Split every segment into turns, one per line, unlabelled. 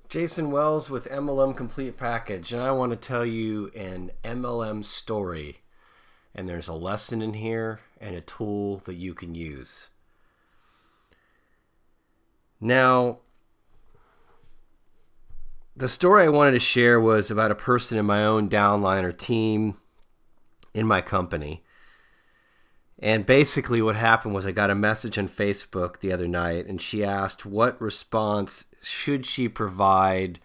Jason Wells with MLM Complete Package, and I want to tell you an MLM story. And there's a lesson in here and a tool that you can use. Now, the story I wanted to share was about a person in my own downline or team in my company. And basically what happened was I got a message on Facebook the other night, and she asked what response should she provide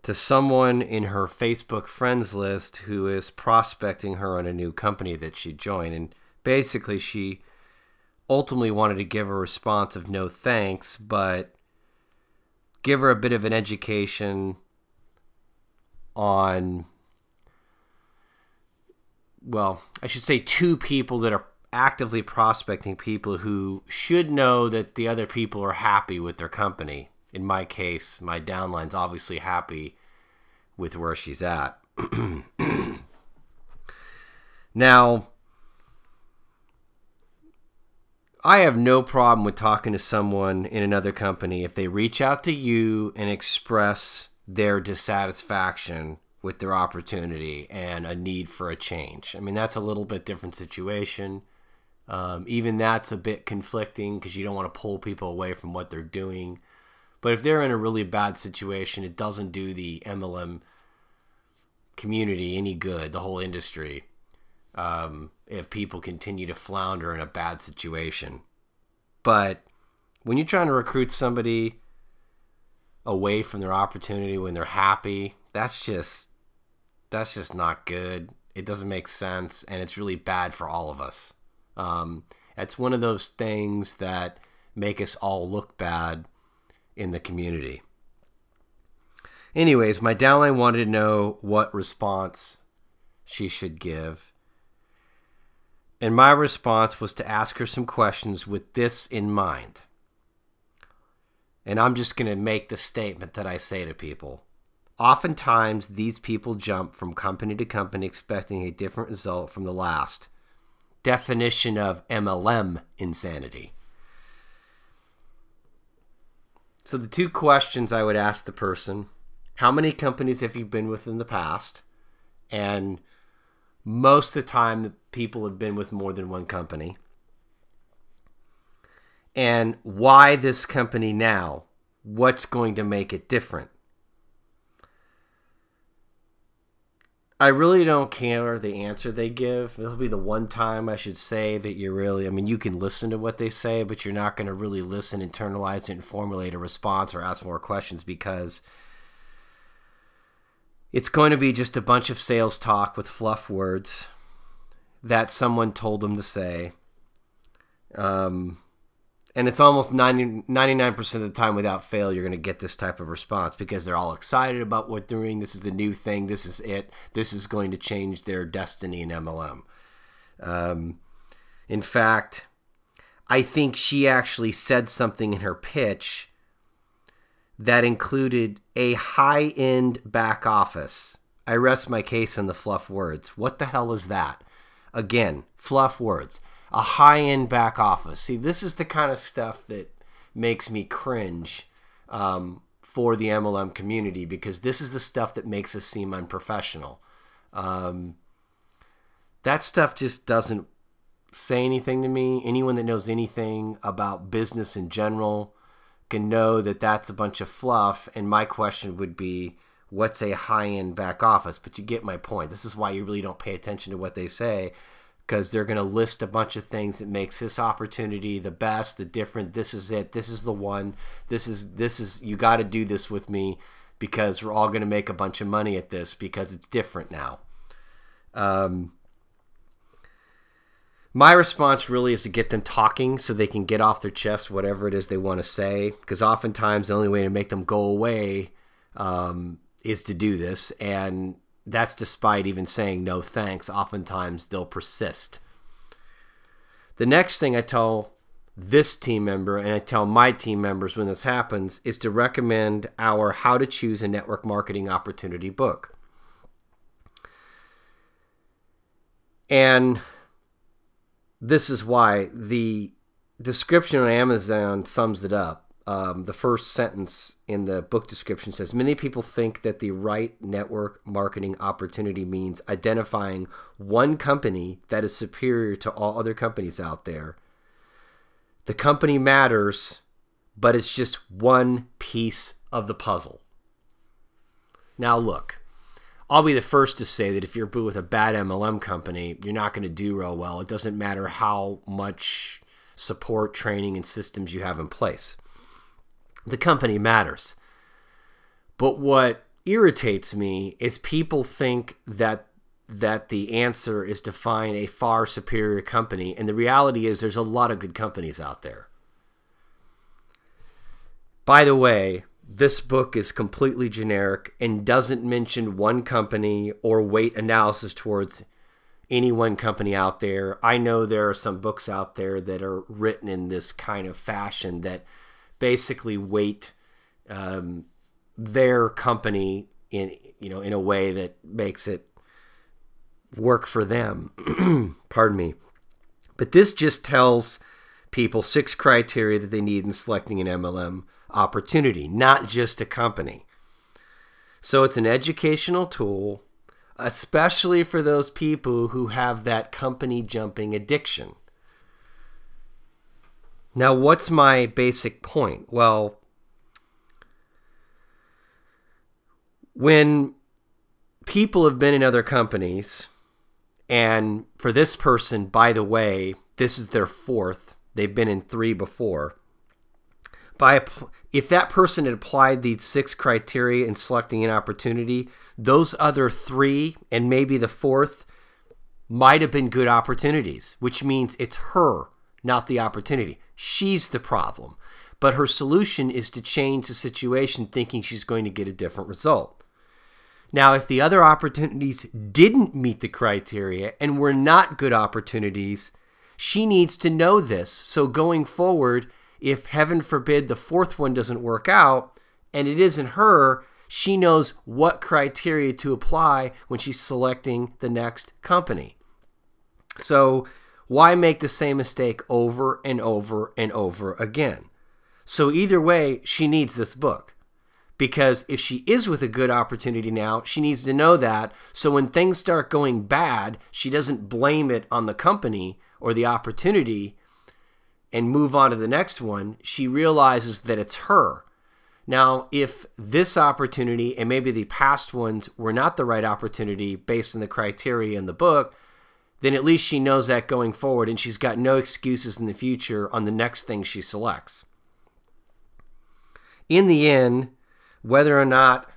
to someone in her Facebook friends list who is prospecting her on a new company that she joined. And basically she ultimately wanted to give her a response of no thanks, but give her a bit of an education on, well, I should say two people that are actively prospecting people who should know that the other people are happy with their company. In my case, my downline's obviously happy with where she's at. Now, I have no problem with talking to someone in another company if they reach out to you and express their dissatisfaction with their opportunity and a need for a change. I mean, that's a little bit different situation. Even that's a bit conflicting because you don't want to pull people away from what they're doing. But if they're in a really bad situation, it doesn't do the MLM community any good, the whole industry, if people continue to flounder in a bad situation. But when you're trying to recruit somebody away from their opportunity when they're happy, that's just not good. It doesn't make sense, and it's really bad for all of us. It's one of those things that make us all look bad in the community. Anyways, my downline wanted to know what response she should give. And my response was to ask her some questions with this in mind. And I'm just going to make the statement that I say to people. Oftentimes, these people jump from company to company expecting a different result from the last. Definition of MLM insanity. So the two questions I would ask the person: how many companies have you been with in the past? And most of the time, the people have been with more than one company. And why this company now? What's going to make it different? I really don't care the answer they give. This will be the one time I should say that you're really, I mean, you can listen to what they say, but you're not going to really listen, internalize it, and formulate a response or ask more questions, because it's going to be just a bunch of sales talk with fluff words that someone told them to say. And it's almost 99% of the time without fail, you're going to get this type of response because they're all excited about what they're doing. This is the new thing. This is it. This is going to change their destiny in MLM. In fact, I think she actually said something in her pitch that included a high-end back office. I rest my case on the fluff words. What the hell is that? Again, fluff words. A high-end back office. See, this is the kind of stuff that makes me cringe for the MLM community, because this is the stuff that makes us seem unprofessional. That stuff just doesn't say anything to me. Anyone that knows anything about business in general can know that that's a bunch of fluff, and my question would be, what's a high-end back office? But you get my point. This is why you really don't pay attention to what they say, because they're going to list a bunch of things that makes this opportunity the best, the different. This is it. This is the one. This is you got to do this with me because we're all going to make a bunch of money at this because it's different now. My response really is to get them talking so they can get off their chest whatever it is they want to say, because oftentimes the only way to make them go away is to do this, and that's despite even saying no thanks. Oftentimes they'll persist. The next thing I tell this team member, and I tell my team members when this happens, is to recommend our How to Choose a Network Marketing Opportunity book. And this is why the description on Amazon sums it up. the first sentence in the book description says, many people think that the right network marketing opportunity means identifying one company that is superior to all other companies out there. The company matters, but it's just one piece of the puzzle. Now look, I'll be the first to say that if you're with a bad MLM company, you're not going to do real well. It doesn't matter how much support, training, and systems you have in place. The company matters. But what irritates me is people think that the answer is to find a far superior company, and the reality is there's a lot of good companies out there. By the way, this book is completely generic and doesn't mention one company or weight analysis towards any one company out there. I know there are some books out there that are written in this kind of fashion that basically weight their company in a way that makes it work for them. Pardon me. But this just tells people 6 criteria that they need in selecting an MLM opportunity, not just a company. So it's an educational tool, especially for those people who have that company jumping addiction. Now, what's my basic point? Well, when people have been in other companies, and for this person, by the way, this is their 4th, they've been in 3 before. If that person had applied these 6 criteria in selecting an opportunity, those other 3 and maybe the 4th might have been good opportunities, which means it's her, not the opportunity. She's the problem. But her solution is to change the situation thinking she's going to get a different result. Now, if the other opportunities didn't meet the criteria and were not good opportunities, she needs to know this. So going forward, if heaven forbid the 4th one doesn't work out and it isn't her, she knows what criteria to apply when she's selecting the next company. So why make the same mistake over and over and over again? So either way, she needs this book. Because if she is with a good opportunity now, she needs to know that. So when things start going bad, she doesn't blame it on the company or the opportunity and move on to the next one. She realizes that it's her. Now, if this opportunity and maybe the past ones were not the right opportunity based on the criteria in the book, then at least she knows that going forward, and she's got no excuses in the future on the next thing she selects. In the end, whether or not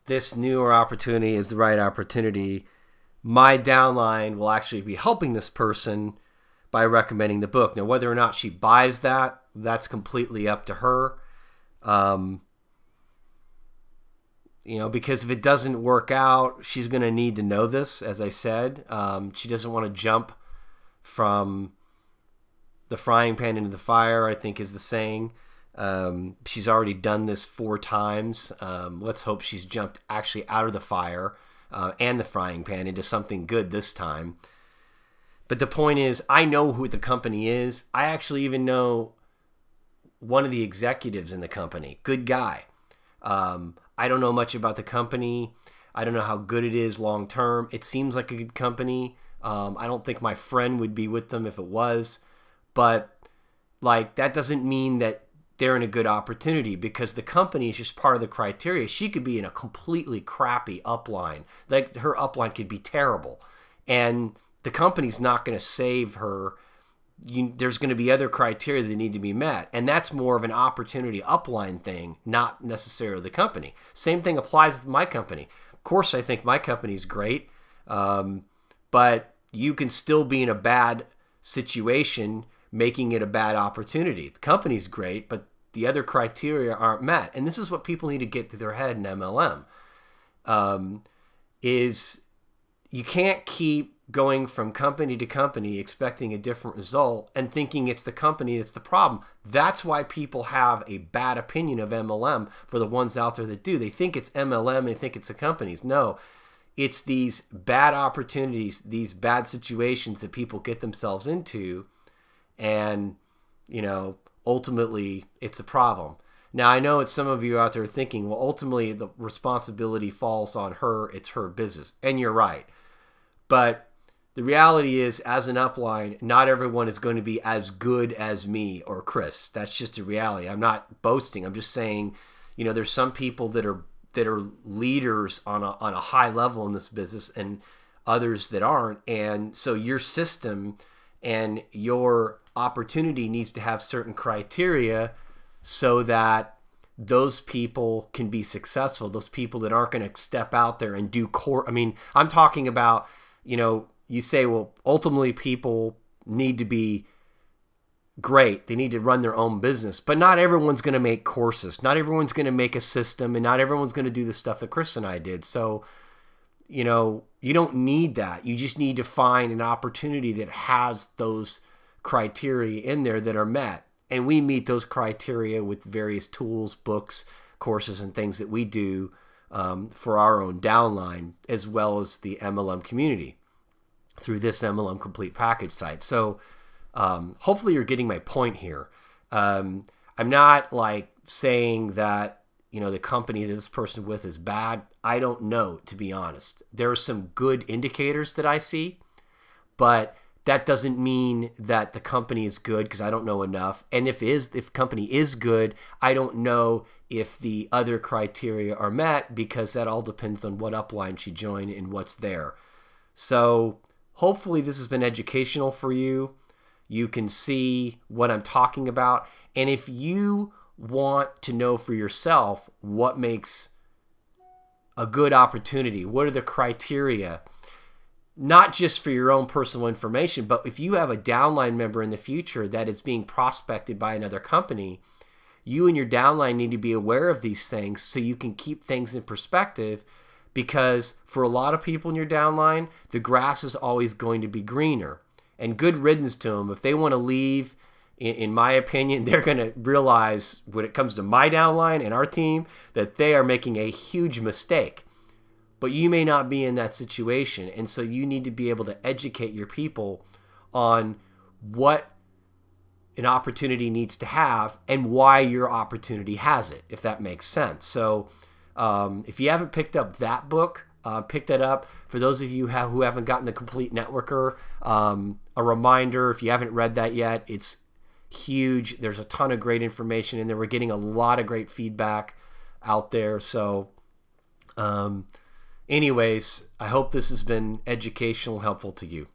this newer opportunity is the right opportunity, my downline will actually be helping this person by recommending the book. Now, whether or not she buys that, that's completely up to her. Because if it doesn't work out, she's going to need to know this, as I said. She doesn't want to jump from the frying pan into the fire, I think is the saying. She's already done this 4 times. Let's hope she's jumped actually out of the fire and the frying pan into something good this time. But the point is, I know who the company is. I actually even know one of the executives in the company. Good guy. I don't know much about the company. I don't know how good it is long term. It seems like a good company. I don't think my friend would be with them if it was. But that doesn't mean that they're in a good opportunity, because the company is just part of the criteria. She could be in a completely crappy upline. Her upline could be terrible. And the company's not going to save her. There's going to be other criteria that need to be met. And that's more of an opportunity upline thing, not necessarily the company. Same thing applies with my company. Of course, I think my company's great. But you can still be in a bad situation making it a bad opportunity. The company's great, but the other criteria aren't met. And this is what people need to get through their head in MLM. Is you can't keep going from company to company expecting a different result and thinking it's the company that's the problem. That's why people have a bad opinion of MLM for the ones out there that do. They think it's MLM, they think it's the companies. No, it's these bad opportunities, these bad situations that people get themselves into, and ultimately it's a problem. Now, I know it's some of you out there thinking, well, ultimately the responsibility falls on her. It's her business. And you're right. But the reality is, as an upline, not everyone is going to be as good as me or Chris. That's just a reality. I'm not boasting. I'm just saying, there's some people that are leaders on a high level in this business and others that aren't. And so your system and your opportunity needs to have certain criteria so that those people can be successful. Those people that aren't going to step out there and do core. I mean, I'm talking about, you say, well, ultimately people need to be great. They need to run their own business, but not everyone's going to make courses. Not everyone's going to make a system, and not everyone's going to do the stuff that Chris and I did. So, you don't need that. You just need to find an opportunity that has those criteria in there that are met. And we meet those criteria with various tools, books, courses, and things that we do for our own downline, as well as the MLM community through this MLM Complete Package site. So hopefully you're getting my point here. I'm not like saying that, the company that this person with is bad. I don't know, to be honest. There are some good indicators that I see, but that doesn't mean that the company is good, because I don't know enough. And if company is good, I don't know if the other criteria are met, because that all depends on what upline she joined and what's there. So hopefully this has been educational for you. You can see what I'm talking about. And if you want to know for yourself what makes a good opportunity, what are the criteria, not just for your own personal information, but if you have a downline member in the future that is being prospected by another company, you and your downline need to be aware of these things so you can keep things in perspective, because for a lot of people in your downline, the grass is always going to be greener. And good riddance to them. If they want to leave, in my opinion, they're going to realize when it comes to my downline and our team that they are making a huge mistake. But you may not be in that situation. And so you need to be able to educate your people on what an opportunity needs to have and why your opportunity has it, if that makes sense. So if you haven't picked up that book, pick that up. For those of you who haven't gotten the Complete Networker, a reminder, if you haven't read that yet, it's huge. There's a ton of great information in there. We're getting a lot of great feedback out there. So anyways, I hope this has been educational, helpful to you.